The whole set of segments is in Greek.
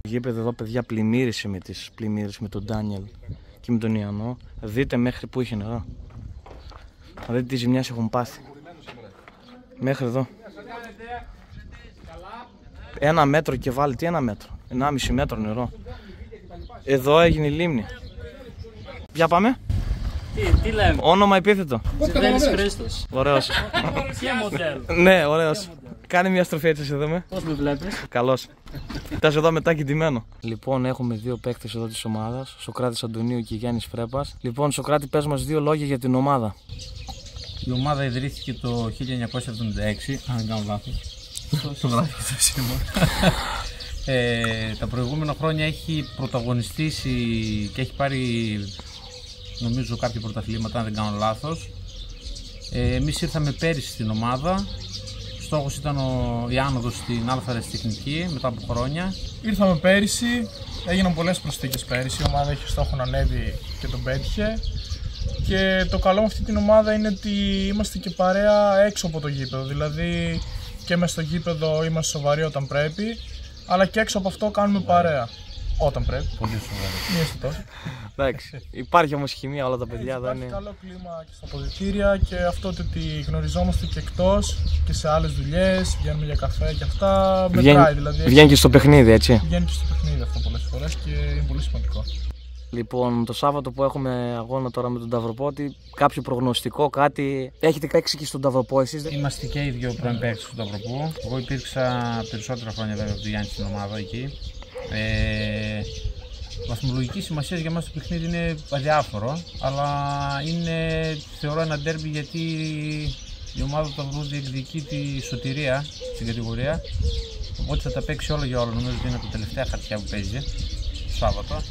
Το γήπεδο εδώ, παιδιά, πλημμύρισε με τον Ντάνιελ και με τον Ιαννό. Δείτε μέχρι που είχε νερό. Δείτε τι ζημιάς έχουν πάθει. Μέχρι εδώ. 1 μέτρο και βάλει, τι 1 μέτρο, 1,5 μέτρο νερό. Εδώ έγινε η λίμνη. Για πάμε. Τι λέμε. Όνομα επίθετο. Ζητέλης Χρήστος. Ωραίος. Και μοντέλο. Ναι, ωραίος. Κάνε μια στροφή έτσι, σε δούμε. Πώς με βλέπεις. Καλώς. Κοιτάς εδώ μετά κοιτημένο. Λοιπόν, έχουμε 2 παίκτες εδώ της ομάδας. Σοκράτης Αντωνίου και Γιάννης Φρέπας. Λοιπόν, Σοκράτη, πες μας 2 λόγια για την ομάδα. Η ομάδα ιδρύθηκε το 1976, αν δεν κάνω λάθος. Το γράφει το σήμα. Τα προηγούμενα χρόνια έχει πρωταγωνιστήσει και έχει πάρει, νομίζω, κάποια πρωταθλήματα, αν δεν κάνω λάθος. Εμείς ήρθαμε πέρυσι στην ομάδα. Στόχος ήταν η άνοδος στην Α' αεραστεχνική μετά από χρόνια. Ήρθαμε πέρυσι, έγιναν πολλές προσθήκες πέρυσι. Η ομάδα έχει στόχο να ανέβει και τον πέτυχε. Και το καλό με αυτή την ομάδα είναι ότι είμαστε και παρέα έξω από το γήπεδο. Δηλαδή και μες στο γήπεδο είμαστε σοβαροί όταν πρέπει, αλλά και έξω από αυτό κάνουμε παρέα όταν πρέπει. Πολύ σοβαροί. Μία στο τόσο. Εντάξει. Υπάρχει όμως χημεία, όλα τα παιδιά εδώ Υπάρχει είναι. καλό κλίμα και στα αποδυτήρια και αυτό ότι γνωριζόμαστε και εκτός και σε άλλες δουλειές, βγαίνουμε για καφέ και αυτά. Μετράει δηλαδή. Βγαίνει και στο παιχνίδι, έτσι. Βγαίνει και στο παιχνίδι αυτό πολλές φορές και είναι πολύ σημαντικό. Λοιπόν, το Σάββατο που έχουμε αγώνα τώρα με τον Ταυροπότη, κάποιο προγνωστικό, κάτι. Έχετε παίξει και στον Ταυροπό εσείς? Είμαστε και οι 2 πρώην παίκτες του Σταυροπού. Εγώ υπήρξα περισσότερα χρόνια βέβαια από τον Γιάννη στην ομάδα εκεί. Βαθμολογική σημασία για μας το παιχνίδι είναι αδιάφορο, αλλά είναι, θεωρώ, ένα ντέρμπι γιατί η ομάδα του Σταυροπού διεκδικεί τη σωτηρία στην κατηγορία. Οπότε θα τα παίξει όλο για όλο. Νομίζω ότι είναι τα τελευταία χαρτιά που παίζει το Σάββατο.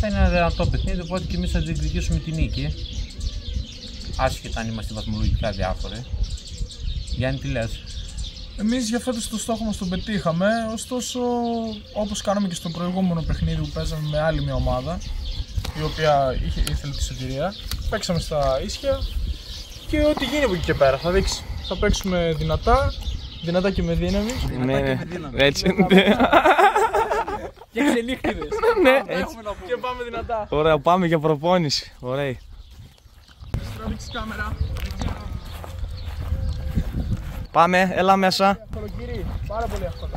Θα είναι ένα δυνατό παιχνίδι, οπότε και εμείς θα διεκδικήσουμε τη νίκη. Άσχετα αν είμαστε βαθμολογικά διάφοροι. Γιάννη, τι λες? Εμείς για φέτος το στόχο μας τον πετύχαμε, ωστόσο όπως κάναμε και στο προηγούμενο παιχνίδι που παίζαμε με άλλη μια ομάδα, η οποία ήθελε τη σωτηρία, παίξαμε στα ίσια και ό,τι γίνει από εκεί και πέρα θα δείξει. Θα παίξουμε δυνατά και με δύναμη. Ναι, έτσι. Και ξενύχτιδες. Ναι, έτσι. Και πάμε δυνατά. Ωραία, πάμε για προπόνηση. Ωραία. Τραβήξεις κάμερα. Πάμε, έλα μέσα. Κολοκύρι, πάρα πολύ εύκολα.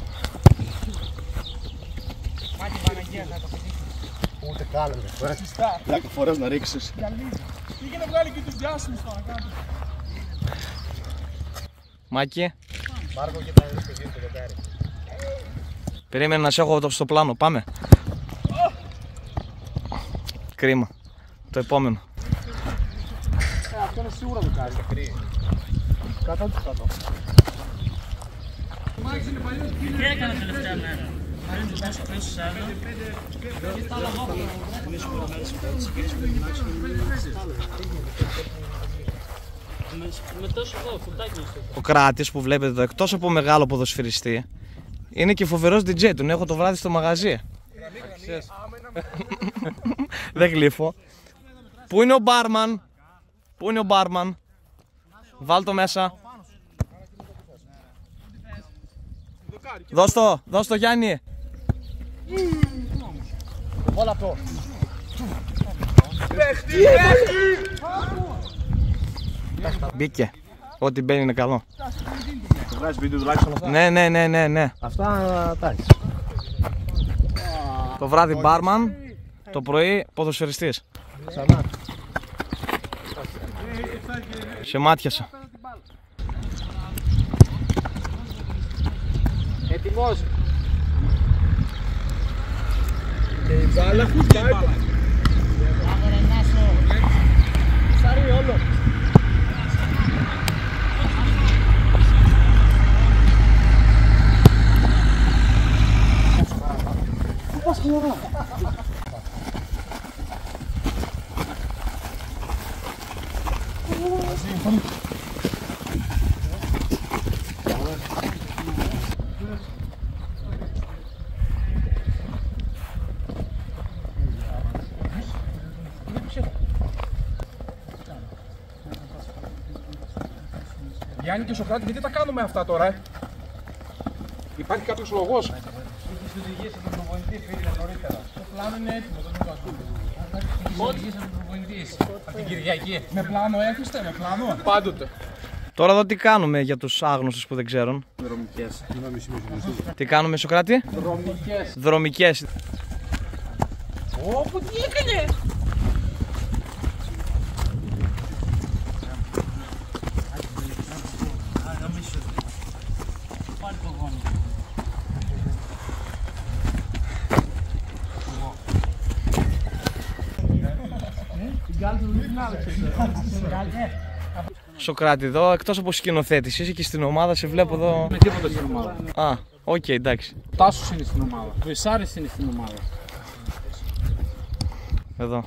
Ούτε κάλαμε. Σωστά. 10 φορές να ρίξεις. Πήγε να βγάλει και τους διάσημους παρακάτω. Μάκη. Μάρκο και τα παιδί του δεκάρι. Περίμενε να σε έχω στο πλάνο, πάμε. Κρίμα. Το επόμενο. Αυτό είναι σίγουρα το κάνει. 100%. Τι έκανε τελευταία μέρα. Πριν του πέσω πίσω σε άλλο. Με τόσο εδώ, φουντάκι μας. Ο Κράτης που βλέπετε εδώ, εκτός από μεγάλο ποδοσφαιριστή, είναι και φοβερός DJ. Τον έχω το βράδυ στο μαγαζί. Δεν γλύφω. Πού είναι ο μπάρμαν? Πού είναι ο μπάρμαν? Βάλ' το μέσα. Δώσ' το Γιάννη. Όλα αυτό. Μπήκε. Ό,τι μπαίνει είναι καλό. Βγάζεις βίντεο τουλάχιστον αυτά. Ναι. Αυτά τα έχεις. Το βράδυ μπάρμαν, το πρωί ποδοσφαιριστής. Ξανά. Σε μάτιασα. Έτοιμος. Και η μπάλα χτυπάει. Πάμε ρε Νάσο. Σάρι όλο. Πού πας χλωρά? Γιάννη και Σοκράτη, γιατί τα κάνουμε αυτά τώρα, Υπάρχει κάποιος λόγος? Τους οδηγήσατε τον προπονητή, φίλε, νωρίτερα. Το πλάνο είναι έτοιμο, δεν το ακούω. Τους οδηγήσατε τον προπονητή, από την Κυριακή. Με πλάνο έχετε, με πλάνο. Πάντοτε. Τώρα εδώ τι κάνουμε για τους άγνωστους που δεν ξέρουν. Δρομικές. Τι κάνουμε, Σοκράτη? Δρομικές. Δρομικές. Όπου τι έκανε! Πάρει το γόνι. Σοκράτη, εδώ εκτός από σκηνοθέτης, είσαι και στην ομάδα, σε βλέπω εδώ. Με τίποτα στην ομάδα. Α, οκ, εντάξει. Τάσος είναι στην ομάδα. Το Ισάρης είναι στην ομάδα. Εδώ.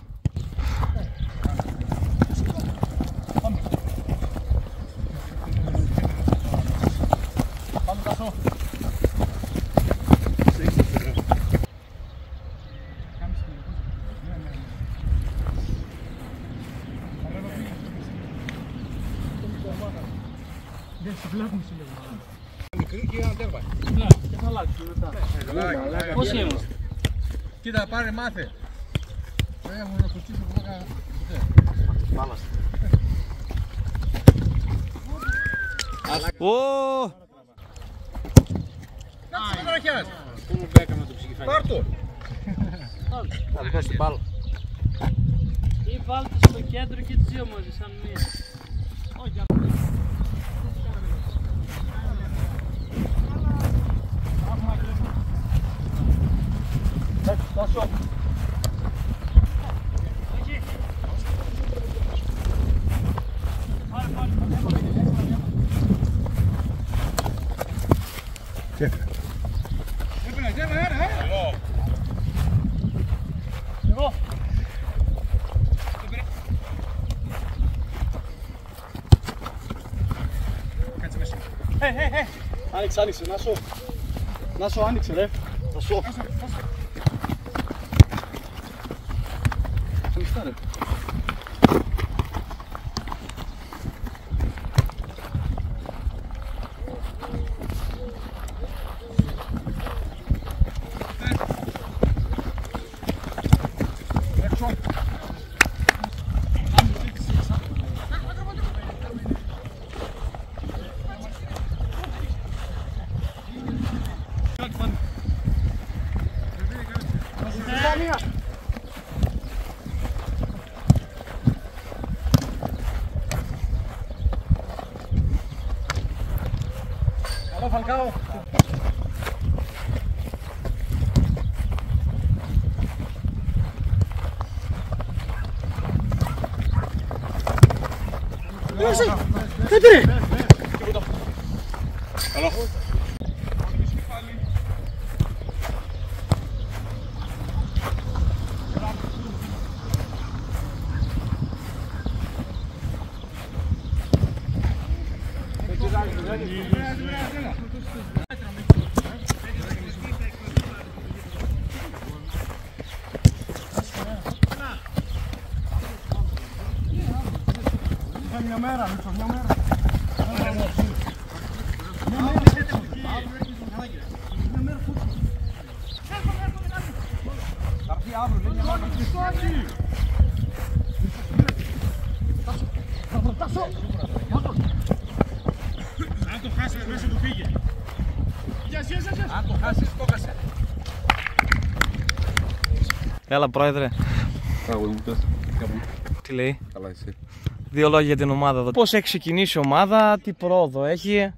Πώς είμαστε? Κοίτα, πάρε μάθε. Έχω να κουτσίσω που έκανα. Ω! Να το ραχιάς. Πού μου έκανα το ψυχηφάκι. Πάρ' το. Θα βγω στην μπάλα. Ή βάλτε στο κέντρο και τις δύο μαζί, σαν μία. Άνοιξε, άνοιξε, να σου άνοιξε ρε. Θα σου. Ανοιχτά ρε. Καλό Φαλκάο. Μια μέρα, Μίτσο, μια μέρα. Θα έρθει αύριο, δεν είναι μάνα. Αν το χάσεις μέσα του πήγε. Αν το χάσεις το χάσε. Έλα, πρόεδρε. Αγόρι μου, πες. Τι λέει? Καλά εσύ. Δύο λόγια για την ομάδα εδώ. Πώς έχει ξεκινήσει η ομάδα, τι πρόοδο έχει?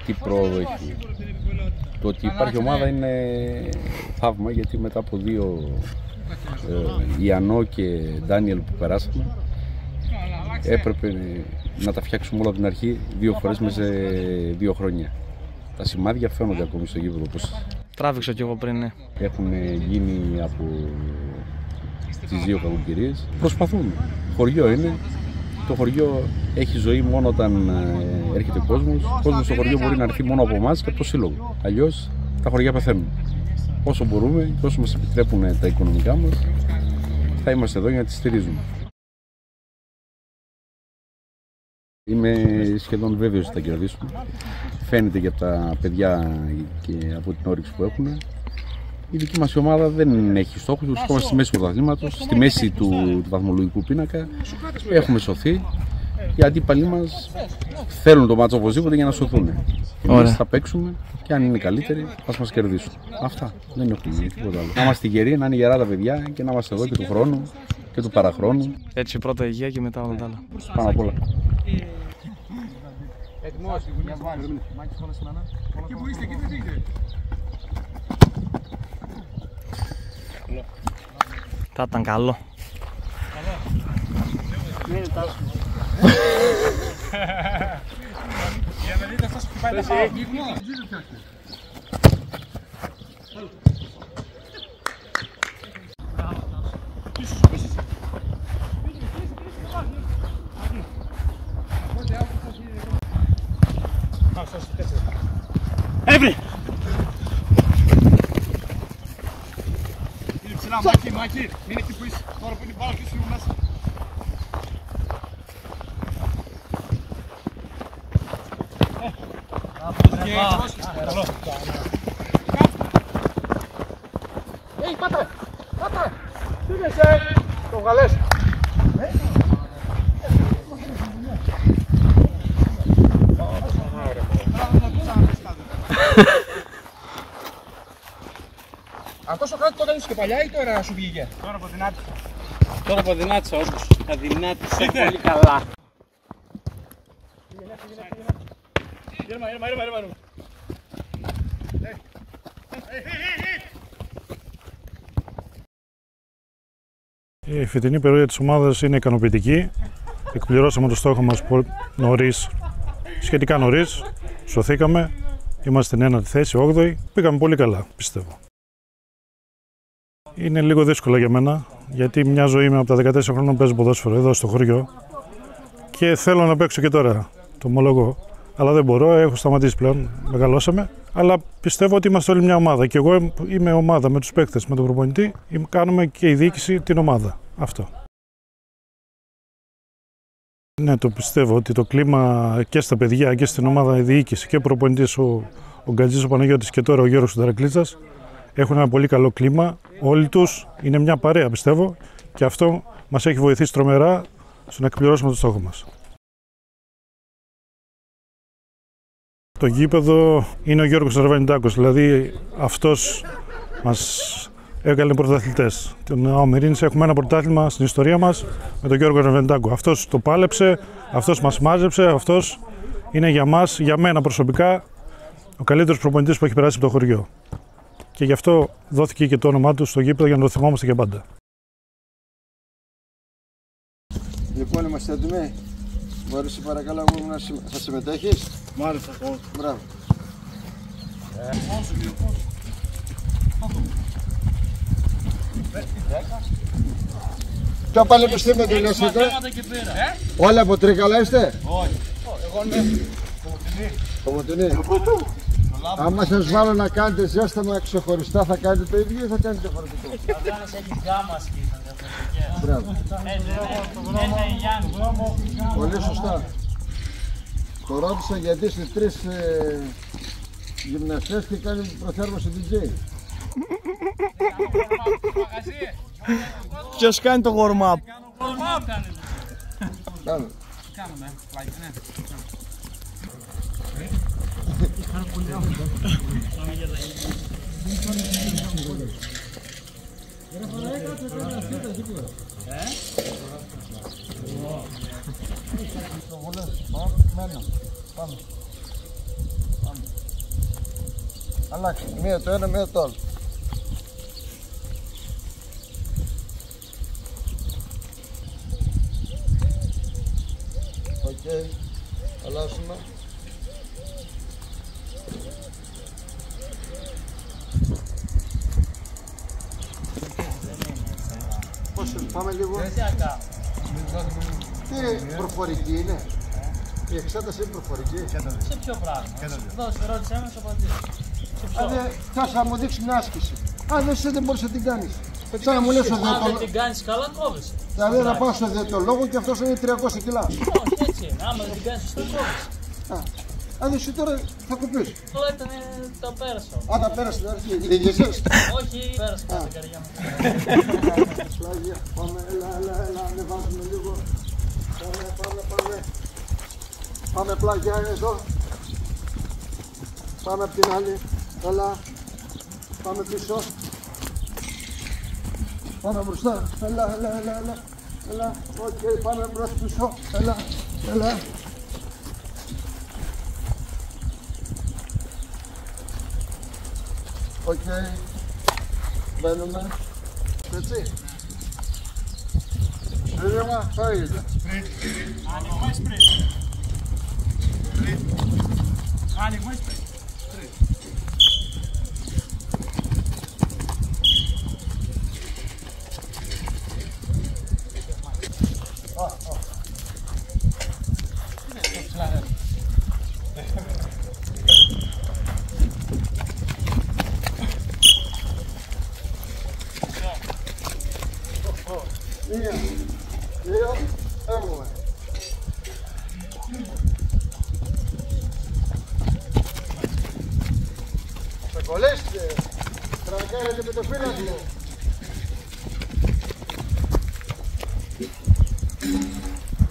Τι πρόοδο έχει. Το ότι υπάρχει ομάδα είναι θαύμα, γιατί μετά από δύο Ιαννό και Ντάνιελ που περάσαμε, έπρεπε να τα φτιάξουμε όλα από την αρχή δύο φορές μέσα σε 2 χρόνια. Τα σημάδια φαίνονται ακόμη στο γήπεδο, πως Τράβηξα κι εγώ πριν, ναι. έχουν γίνει από τις δύο κακοκαιρίες. Προσπαθούμε. Χωριό είναι. Το χωριό έχει ζωή μόνο όταν έρχεται κόσμος. Ο κόσμος στο χωριό μπορεί να έρθει μόνο από εμάς και από το σύλλογο. Αλλιώς τα χωριά πεθαίνουν. Όσο μπορούμε και όσο μας επιτρέπουν τα οικονομικά μας, θα είμαστε εδώ για να τις στηρίζουμε. Είμαι σχεδόν βέβαιος ότι θα κερδίσουμε. Φαίνεται και από τα παιδιά και από την όρεξη που έχουν. Η δική μας ομάδα δεν έχει στόχους, βρισκόμαστε στη μέση του πρωταθλήματος, στη μέση του βαθμολογικού πίνακα. Έχουμε σωθεί. Οι αντίπαλοι μας θέλουν το μάτσο οπωσδήποτε για να σωθούν. Εμείς θα παίξουμε και αν είναι καλύτεροι θα μας κερδίσουν. Αυτά. Δεν έχουμε τίποτα άλλο. Να είμαστε γεροί, να είναι γερά τα παιδιά και να είμαστε εδώ και του χρόνου και του παραχρόνου. Έτσι πρώτα υγεία και μετά όλα τα άλλα. Πάνω απ' όλα. Θα ήταν καλό. Για να δείτε αυτός που χτυπάει τα χέρια. Έβρι! Είναι ψηλά, Μάκη, Μάκη. Μην εκεί που είσαι. Τώρα που είναι πάρα και σου μέσα. Πάτα! Πάτα! Τι είσαι! Το βγαλές! Αυτός ο κράτης τότε είσαι και παλιά ή τώρα σου βγήκε? Τώρα από δυνάτησα. Τώρα που αδυνάτησα όντως. Αδυνάτησα πολύ καλά. Ήρμα. Η φετινή περίοδο της ομάδας είναι ικανοποιητική. Εκπληρώσαμε το στόχο μας νωρίς, σχετικά νωρίς. Σωθήκαμε. Είμαστε στην 1η θέση, 8η. Πήγαμε πολύ καλά, πιστεύω. Είναι λίγο δύσκολο για μένα, γιατί μια ζωή είμαι από τα 14 χρόνια παίζω ποδόσφαιρο εδώ στο χωριό και θέλω να παίξω και τώρα, το ομολογώ. Αλλά δεν μπορώ, έχω σταματήσει πλέον, μεγαλώσαμε. Αλλά πιστεύω ότι είμαστε όλοι μια ομάδα και εγώ είμαι ομάδα με τους παίκτες, με τον προπονητή, κάνουμε και η διοίκηση την ομάδα. Αυτό. Ναι, το πιστεύω ότι το κλίμα και στα παιδιά και στην ομάδα, η διοίκηση και ο προπονητής, ο Γκατζής, ο Παναγιώτης και τώρα ο Γιώργος Ταρακλίτσας έχουν ένα πολύ καλό κλίμα. Όλοι τους είναι μια παρέα, πιστεύω, και αυτό μας έχει βοηθήσει τρομερά στο να εκπληρώσουμε το στόχο μας. Το γήπεδο είναι ο Γιώργος Αρβανιτάκος, δηλαδή αυτός μας έκανε πρωταθλητές. Τον Αομερίνης έχουμε ένα πρωτάθλημα στην ιστορία μας με τον Γιώργο Αρβανιτάκο. Αυτός το πάλεψε, αυτός μας μάζεψε, αυτός είναι για μας, για μένα προσωπικά, ο καλύτερος προπονητής που έχει περάσει από το χωριό. Και γι' αυτό δόθηκε και το όνομά του στο γήπεδο για να το θυμόμαστε για πάντα. Λοιπόν, είμαστε έτοιμοι. Μπορείς σε παρακαλώ να συμμετέχεις? Μάλιστα, μπράβο. Ποιο πανεπιστήμιο τελειώσετε? Όλα από Τρίκαλα είστε? Όχι. Εγώ ναι. Κομωτινή. Άμα σας βάλω να κάνετε ζέσταμα ξεχωριστά, θα κάνετε το ίδιο ή θα κάνετε διαφορετικό? Θα κάνεις έχει γκάμα σκήτα διαφορετικές. Μπράβο. Πολύ σωστά. Το ρώτησα γιατί στις 3 γυμναστές και κάνει προθέρμανση DJ. Ποιος κάνει το warm-up? Κάνουμε. Αλλάξε, μία το ένα, μία το άλλο. Οκ, αλλάζουμε. Πώς πάμε λίγο. Τι προφορική είναι? Η εξέταση είναι προφορική. Σε ποιο πράγμα? Δώσε, ρώτησέ με, σου απαντήσω. Θα μου δείξει μια άσκηση. Αν δεν μπορείς να την κάνεις. Τώρα μου λες ο διαιτολόγος. Αν δεν την κάνεις καλά, κόβεσαι. Δηλαδή να πάω στο διαιτολόγο και αυτός είναι 300 κιλά. Όχι, έτσι είναι. Άμα δεν την κάνεις, σωστά κόβεσαι. Αν εσύ τώρα θα κουπείς. Όλα ήταν τα πέρασα. Α, τα πέρασε την αρχή. Λυγεσές. Όχι, πέρασα πάντα την καρδιά μου. Πλάγια, πάμε, έλα, ανεβάζουμε λίγο. Πάμε. Πάμε πλάγια εδώ. Πάμε απ' την άλλη. Έλα. Πάμε πίσω. Πάμε μπροστά. Έλα. Οκ, πάμε μπρος πίσω. Έλα. Οκ. Μπαίνουμε. Έτσι. Ήρεμα, φάγετε. Άνοιγμα ή σπριτ. Άνοιγμα ή σπριτ. Μία, δύο, έχουμε. Θα κολλήσετε, τρακάρετε με το φύλακο.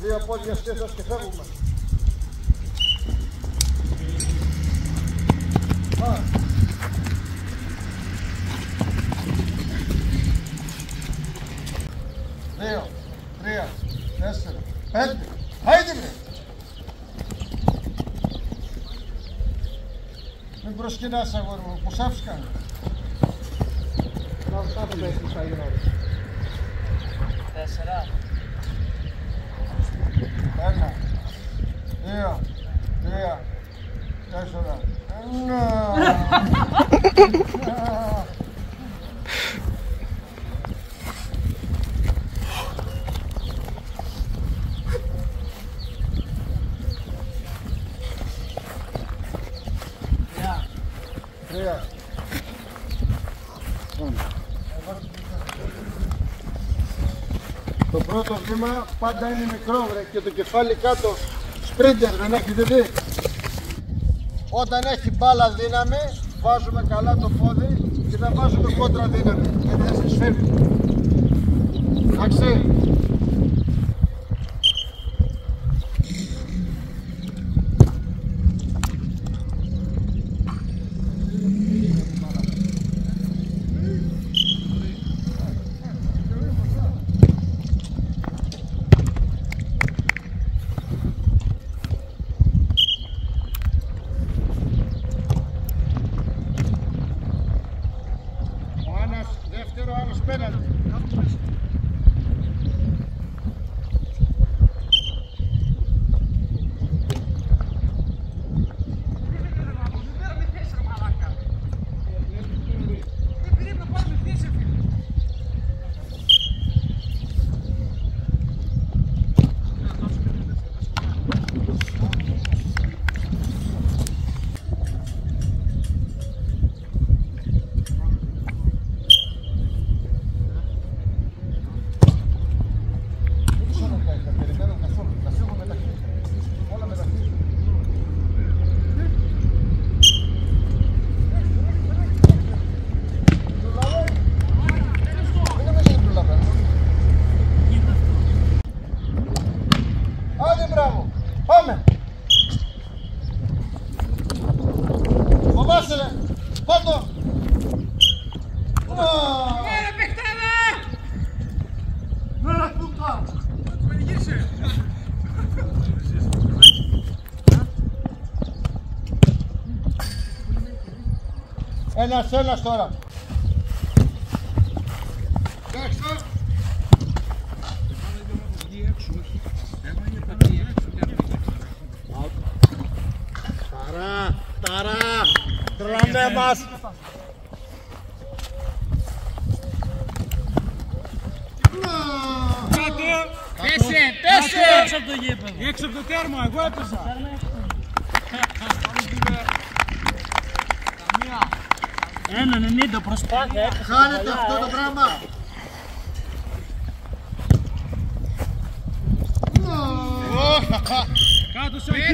Δύο πόδια στήθος και φεύγουμε. Δύο, τρία, τέσσερα, πέντε. Άιντε βρε! Μην προσκυνάς αγόρι μου, πως άφης κάνει. Να αυτά το πέφτεις θα γίνω. 4. Ένα, δύο, τρία, τέσσερα. Τρία. Το πρώτο βήμα πάντα είναι μικρό βρε και το κεφάλι κάτω. Σπρίντερ δεν έχετε δει. Όταν έχει μπάλα δύναμη βάζουμε καλά το πόδι και δεν βάζουμε κόντρα δύναμη γιατί θα σας φεύγει. Εντάξει. Δεύτερο, άλλος πέναντι. Μπράβο, πάμε! Φοβάσαι ρε! Πάντο! Έλα παιχτάρα! Έλα πούτα! Με γύρισε! Ένας τώρα! Ταρά! Τρελανέ μας! Κάτω! Πέσε! Έξω από το γήπεδο. Έξω από το τέρμα, εγώ έπεσα! Ένα 90 προσπάθεια. Χάνετε αυτό το πράγμα! Κάτω σου εκεί!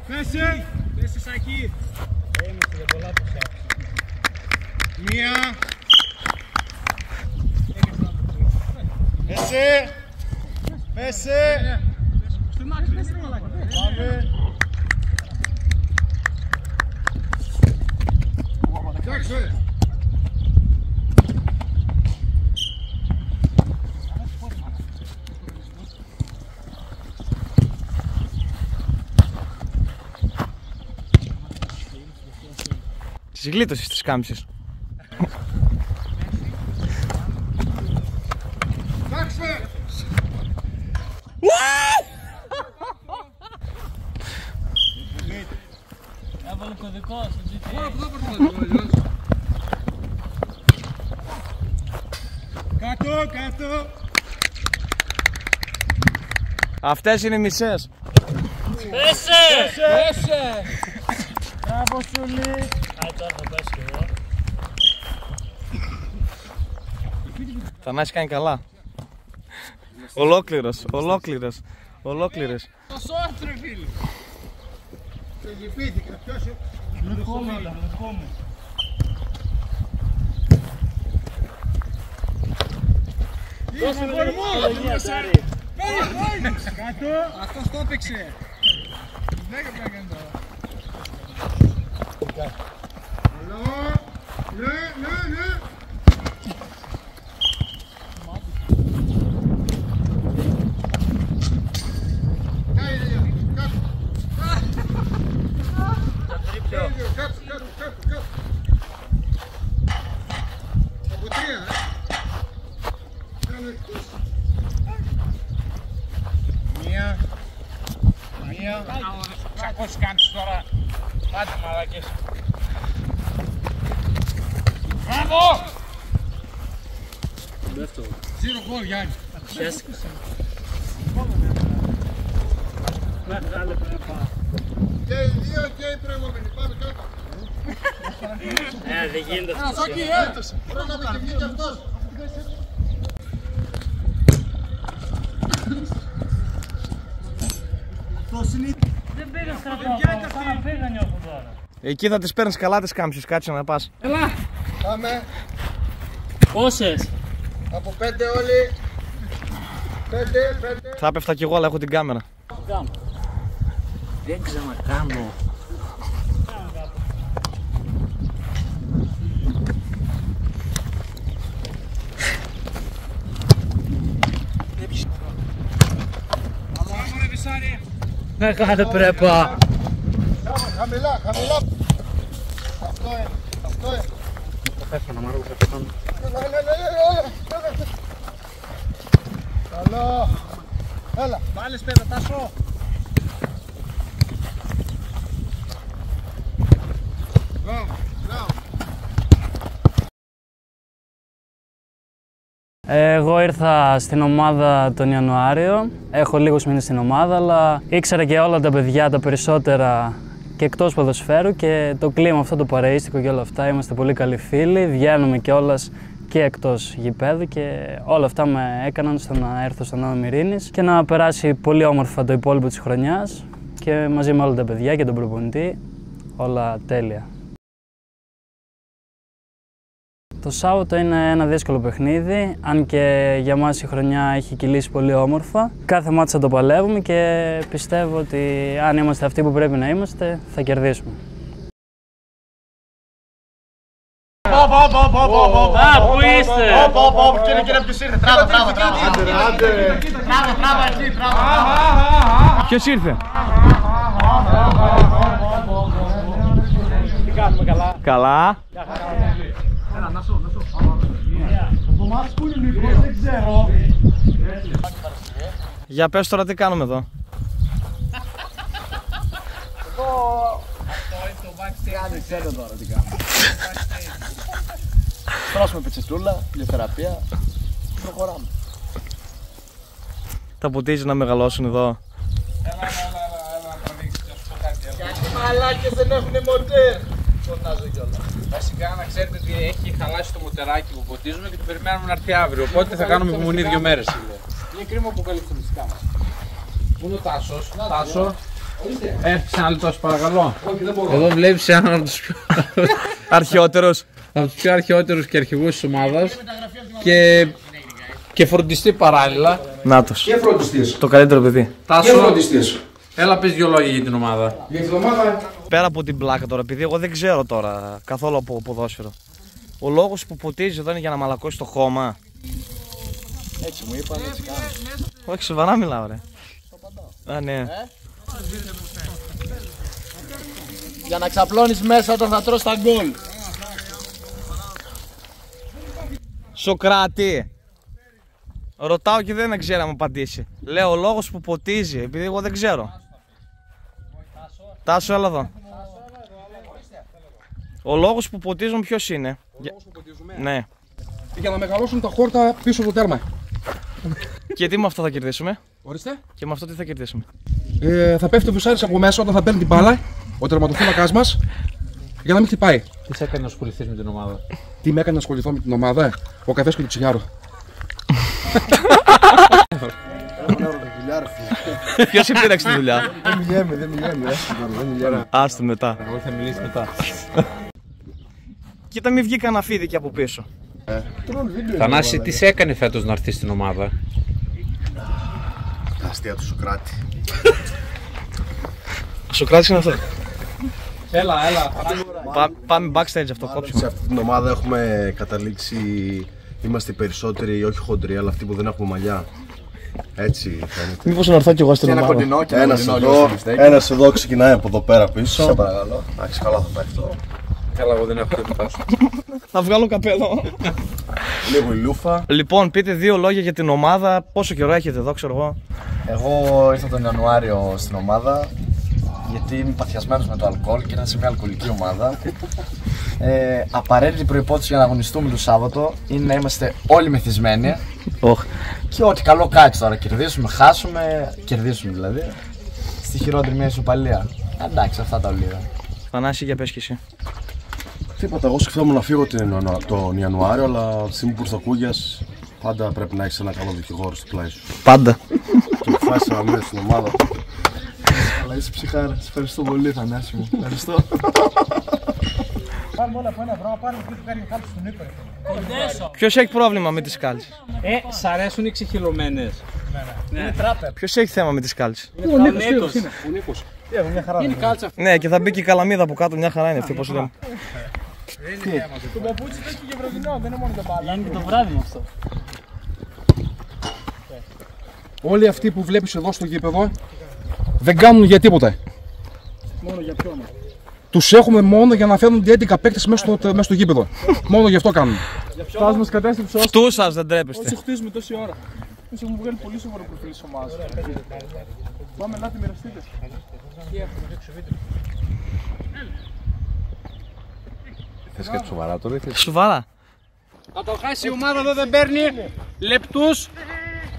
Πέσε! Πέρασε Σάκη. Είμαστε για πολλά ποσά. Μία. Πέσε. Πέσε. Πάμε. Κοιτάξτε. Της γλίτωσης της κάμψης. Κοιτάξτε. Έβαλε κωδικό στο GTA. Κάτω, κάτω. Αυτές είναι οι μισές. Πέσε! Μπράβο Σουλή. Άι τώρα θα πέσει και εγώ. Θανάση κάνει καλά. Ολόκληρος, ολόκληρος, ολόκληρες. Το σόρτ ρε φίλοι. Τελειπήθηκα, ποιος είναι. Λουκόμι. Δώσε με λίγο. Κάτω. Αυτός το έπαιξε. Δεν έπαιξε κάνει τώρα. Καλό. Ναι. Κάτω. Από τρία, Κάνε εκτός. Μία. Ξακώσεις κάνεις τώρα. Πάτε μαλακές. Μπράβο! Zero goal, Γιάννη. Και οι δύο και οι προηγούμενοι. Πάμε κάτω. Δεν γίνεται αυτό. Σάκη, πρέπει να με βγει και αυτός. Δεν πήγα στρατό, σαν να πήγα νιώθω τώρα. Εκεί θα τις παίρνεις καλά τις κάμψεις, κάτσε να πας. Πάμε. Πόσες? Από 5 όλοι. 5. Θα έπεφτα κι εγώ, αλλά έχω την κάμερα. Δεν ξανακάνω. Μεγάλη πρέπα. Χαμηλά. Αυτό είναι. Θα πέφτανα, μ' αργούς, θα πέφτανα. Καλό. Έλα. Βάλες πέτα, Τάσο. Μπράβο. Εγώ ήρθα στην ομάδα τον Ιανουάριο. Έχω λίγους μήνες στην ομάδα, αλλά ήξερα και όλα τα παιδιά, τα περισσότερα και εκτός ποδοσφαίρου και το κλίμα αυτό το παρεΐστικο και όλα αυτά. Είμαστε πολύ καλοί φίλοι, βγαίνουμε κιόλας και εκτός γηπέδου και όλα αυτά με έκαναν στο να έρθω στον Άδωνη Μυρίνης και να περάσει πολύ όμορφα το υπόλοιπο της χρονιάς και μαζί με όλα τα παιδιά και τον προπονητή, όλα τέλεια. Το Σάββατο είναι ένα δύσκολο παιχνίδι, αν και για μας η χρονιά έχει κυλήσει πολύ όμορφα. Κάθε μάτς θα το παλεύουμε και πιστεύω ότι αν είμαστε αυτοί που πρέπει να είμαστε, θα κερδίσουμε. Πού είστε! Κύριε, ποιος ήρθε, τράβα. Τράβα εκεί, Ποιος ήρθε? Τι κάνουμε, καλά. Καλά. Έλα, να σου. Το μάτς που είναι λοιπόν, δεν ξέρω. Για πες τώρα τι κάνουμε εδώ. Δεν ξέρω τώρα τι κάνουμε. Τρώσουμε πετσετούλα, ηλιοθεραπεία, προχωράμε. Τα πουτίζεις να μεγαλώσουν εδώ. Έλα, τραβήξεις, να σου πω κάτι άλλο. Γιατί μαλάκες δεν έχουνε μοτέρ. Φωνάζω κιόλας. Βασικά να ξέρετε ότι έχει χαλάσει το μοτεράκι που ποτίζουμε και το περιμένουμε να έρθει αύριο. Οπότε θα κάνουμε υπομονή 2 μέρες. Είναι κρίμα που καλύψαμε τις κάμερες. Πού είναι ο Τάσος? Τάσο. Έρθεις ένα λεπτό, παρακαλώ. Εδώ βλέπεις έναν από τους πιο Αρχαιότερος. από τους πιο αρχαιότερους και αρχηγούς της ομάδας και φροντιστή παράλληλα. Νάτος. Και φροντιστής. Το καλύτερο παιδί. Και Τάσο, φροντιστής. έλα πες 2 λόγια για την ομάδα. Για την ομάδα. Πέρα από την πλάκα τώρα, επειδή εγώ δεν ξέρω τώρα καθόλου από ποδόσφαιρο. Ο λόγος που ποτίζει εδώ είναι για να μαλακώσει το χώμα. Έτσι μου είπαν, έτσι κάνω. Όχι, σοβαρά μιλάω, ρε. Α, ναι. Για να ξαπλώνεις μέσα όταν θα τρως τα γκολ. Σοκράτη. Ρωτάω και δεν ξέρω να μου απαντήσει. Λέω ο λόγος που ποτίζει, επειδή εγώ δεν ξέρω. Τάσο, έλα εδώ. Ο λόγος που ποτίζουν ποιος είναι? Ναι. Για να μεγαλώσουν τα χόρτα πίσω από το τέρμα. Και τι με αυτό θα κερδίσουμε? Ορίστε. Και με αυτό τι θα κερδίσουμε? Θα πέφτει ο Βουσάρης από μέσα όταν θα παίρνει την μπάλα, ο τερματοφύλακας μας, για να μην χτυπάει. Τι σε έκανε να ασχοληθείς με την ομάδα? Τι με έκανε να ασχοληθώ με την ομάδα, ο καφές και το τσιγάρο. Ποιος επήραξε τη δουλειά? Δεν μιλάμε. Άστο μετά. Εγώ θα μιλήσει μετά. Κοίτα μη βγει κανένα φίδι και από πίσω. Θανάση, τι σε έκανε φέτος να έρθεις στην ομάδα? Τα αστεία του Σοκράτη. Ο Σοκράτης είναι αυτό. Έλα. Πάμε backstage αυτό, κόψουμε. Σε αυτή την ομάδα έχουμε καταλήξει, είμαστε οι περισσότεροι, όχι χοντροί, αλλά αυτοί που δεν έχουμε μαλλιά. Έτσι φαίνεται. Μήπως να έρθω κι εγώ στην ομάδα? Κοντινό και Ένας εδώ ξεκινάει από εδώ πέρα πίσω. Σε παρακαλώ. Εντάξει, καλά θα πάει αυτό. Καλά, εγώ δεν έχω τίποτα. Θα βγάλω καπέλο. Λίγο η λούφα. Λοιπόν, πείτε 2 λόγια για την ομάδα. Πόσο καιρό έχετε εδώ, ξέρω εγώ? Εγώ ήρθα τον Ιανουάριο στην ομάδα γιατί είμαι παθιασμένος με το αλκοόλ και είναι σε μια αλκοολική ομάδα. Απαραίτητη προϋπόθεση για να αγωνιστούμε το Σάββατο είναι να είμαστε όλοι μεθυσμένοι. Και ό,τι καλό κάτσει τώρα. Κερδίσουμε, χάσουμε, κερδίσουμε δηλαδή. Στη χειρότερη μια ισοπαλία. Εντάξει, αυτά τα ολίγα. Θανάση, για πες και εσύ. Τίποτα, εγώ σκεφτόμουν να φύγω τον Ιανουάριο, αλλά από τη στιγμή που ήρθε ο Κούγιας, πάντα πρέπει να έχεις ένα καλό δικηγόρο στο πλάι σου. Πάντα. Και μου φάσεις να μείνεις στην ομάδα. Αλλά είσαι ψυχάρα. Σε ευχαριστώ πολύ, Θανάση μου. Ευχαριστώ. Πάρουμε όλα από ένα βράδυ, πάρουμε και κάνει κάλυψη στον ύπερ. Ποιος έχει πρόβλημα με τις κάλτσες? Σ' αρέσουν οι ξεχυλωμένες? Είναι τράπερ. Ποιος έχει θέμα με τις κάλτσες? Ο Νίκος. Είναι κάλτσα. Ναι, και θα μπει και η καλαμίδα από κάτω, μια χαρά είναι αυτή, πώς λέμε. Το παπούτσι δεν έχει και βραδινό, δεν είναι μόνο για μπάλα. Είναι και το βράδυ με αυτό. Όλοι αυτοί που βλέπεις εδώ στο γήπεδο δεν κάνουν για τίποτα. Μόνο για ποιον? Τους έχουμε μόνο για να φέρνουν 11 παίκτες μέσα στο γήπεδο. Μόνο γι' αυτό κάνουν. Φτάσουμε μας κατέστρεψε όσο. Φτού σας δεν τρέπεστε. Όσο χτίζουμε τόση ώρα. Εμείς έχουμε βγάλει πολύ σοβαρό προφίλ της ομάδας. Πάμε να τη μοιραστείτε. Θες κάτι σοβαρά τώρα ή θες? Σοβαρά. Θα το χάσει η ομάδα εδώ, δεν παίρνει λεπτούς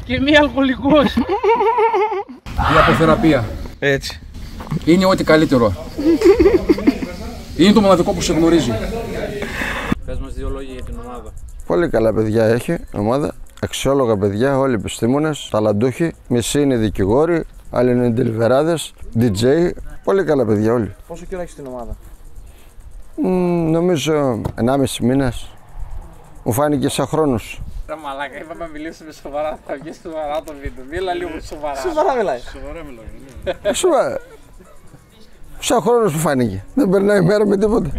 και μη αλκοολικούς. Η αποθεραπεία Έτσι. είναι ό,τι καλύτερο. Είναι το μοναδικό που σε γνωρίζει. Πες μας 2 λόγια για την ομάδα. Πολύ καλά παιδιά έχει η ομάδα. Αξιόλογα παιδιά, όλοι επιστήμονες, ταλαντούχοι. Μισοί είναι δικηγόροι, άλλοι είναι ντελιβεράδες, DJ. Πολύ καλά παιδιά όλοι. Πόσο καιρό έχεις στην ομάδα? Νομίζω 1,5 μήνας. Μου φάνηκε σαν χρόνος. Ρε μαλάκα, είπαμε να μιλήσουμε σοβαρά, θα βγει σοβαρά το βίντεο. Μίλα λίγο σοβαρά. Σοβαρά μιλάει. Σοβαρά. Σαν χρόνος μου φάνηκε. Δεν περνάει η μέρα με τίποτα.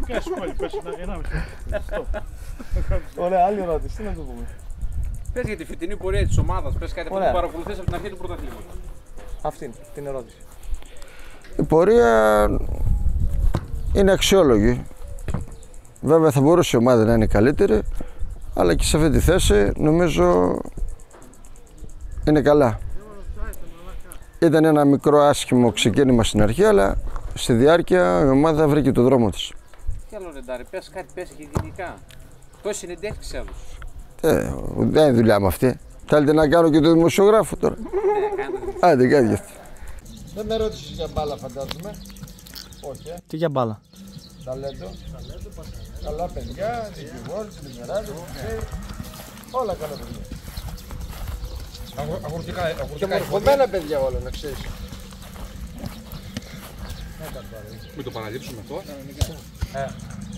Ωραία, άλλη ερώτηση, τι να το πούμε? Πες για τη φετινή πορεία της ομάδας, πες κάτι που παρακολουθείς από την αρχή του πρωταθλήματος. Αυτή την ερώτηση. Η πορεία είναι αξιόλογη. Βέβαια θα μπορούσε η ομάδα να είναι καλύτερη, αλλά και σε αυτή τη θέση νομίζω είναι καλά. Ήταν ένα μικρό άσχημο ξεκίνημα στην αρχή, αλλά στη διάρκεια η ομάδα βρήκε το δρόμο της. Τι άλλο Ρεντάρη, πες κάτι, πες και γενικά. Τόση συνεντεύξεις έδωσες. Δεν είναι δουλειά με αυτή. Θέλετε να κάνω και το δημοσιογράφο τώρα? Άντε, κάτι γι' αυτό. Δεν με ρώτησες για μπάλα, φαντάζομαι. Όχι, Τι για μπάλα? ταλέντο. Καλά παιδιά, δικηγόροι, τηλεμεράδες, όλα καλά παιδιά. Αγροτικά Και μορφωμένα παιδιά όλα, να ξέρεις. Μην το παραλείψουμε αυτό.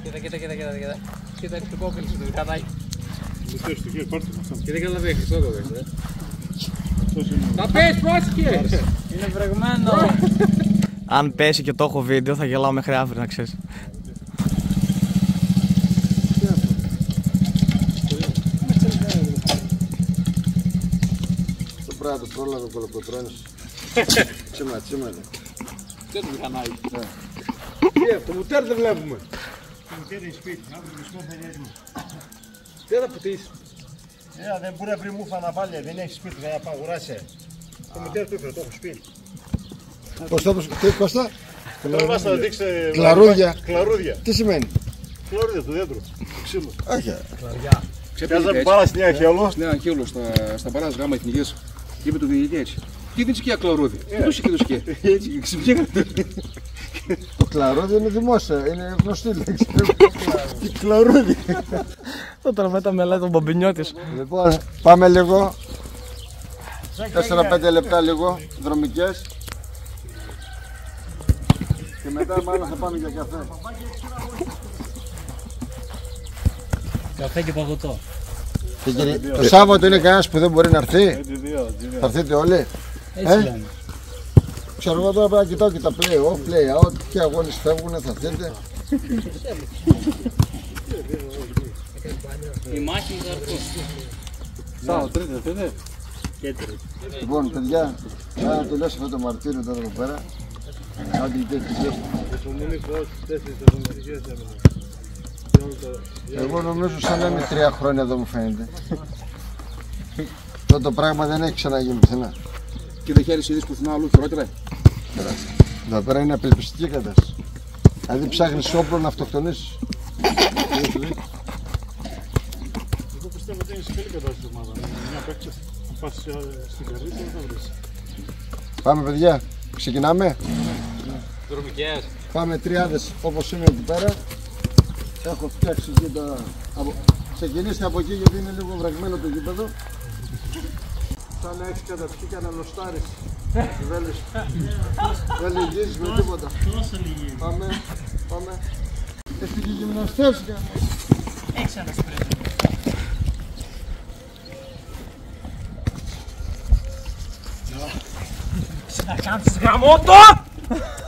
Κοίτα. Κοίτα, έχει το κόκκινο στο κανάκι. Και δεν καταλαβαίνει, Χριστό το δέχεται. Θα πες, πρόσεχε! Είναι βρεγμένο. Αν πέσει και το έχω βίντεο θα γελάω μέχρι αύριο, να ξέρεις. Το πράγμα του πρόλαβε ο κολοκοτρώνης. Τσίμα. Δεν το μηχανάκι. Τι αυτό, μουτέρ δεν βλέπουμε. Μουτέρ είναι σπίτι, αύριο το μισό θα είναι έτοιμο. Τι θα πουτείς. Δεν μπορεί να βρει μούφα να βάλει, δεν έχει σπίτι, θα πάει αγοράσει. Το μουτέρ του έφερε, το έχω σπίτι. Κώστα. Τώρα θα δείξει Κλαρούδια. Τι σημαίνει? Κλαρούδια του δέντρου, του ξύλου. Όχι. Πιάζαμε μπάλα στη Νέα Χέλο. Στη Νέα Χέλο, στα μπάλας γάμα εθνικής. Και είπε το διαιτητή έτσι. Τι δίνεις και κλαρούδι. Δεν το σκέφτεται. Έτσι, ξυπνιέγατε. Το κλαρούδι είναι δημόσια, είναι γνωστή λέξη. Τι κλαρούδι. Το τραβέτα μελάει τον Μπομπινιώτης. Λοιπόν, πάμε λίγο. 4-5 λεπτά λίγο, δρομικές. Και μετά μάλλον θα πάμε για καφέ. Καφέ και παγωτό. Το Σάββατο είναι κανένας που δεν μπορεί να έρθει. Θα έρθετε όλοι. Έτσι λένε. Ξέρω εγώ τώρα πρέπει να κοιτάω και τα play-off, play-out, ποιοι αγώνες φεύγουν, θα έρθετε. Η μάχη θα έρθουν. Σάββατο, τρίτη, θέλετε. Λοιπόν, παιδιά, να τελειώσει αυτό το μαρτύριο τώρα εδώ πέρα. Άντε και εγώ νομίζω σαν να είναι 3 χρόνια εδώ μου φαίνεται. Αυτό το πράγμα δεν έχει ξαναγίνει πουθενά. Και δεν χαίρεσαι είδεις πουθενά αλλού χειρότερα. Εδώ πέρα είναι απελπιστική κατάσταση. Δηλαδή ψάχνεις όπλο να αυτοκτονήσεις. Εγώ πιστεύω ότι είναι σε καλή κατάσταση ομάδα. Μια παίκτης, αν πας στην καλύτερη θα βρεις. Πάμε παιδιά, ξεκινάμε. Δρομικές. Πάμε τριάδες όπως είναι εκεί πέρα. Έχω φτιάξει εκεί τα... Ξεκινήστε από εκεί γιατί είναι λίγο βραγμένο το γήπεδο. Σαν να έχεις καταπιεί και να νοστάρεις. Δεν λυγίζεις με τίποτα. Πάμε. Έχετε και γυμναστές. Έχεις ένα σπρέτο. Να κάνεις γαμότο!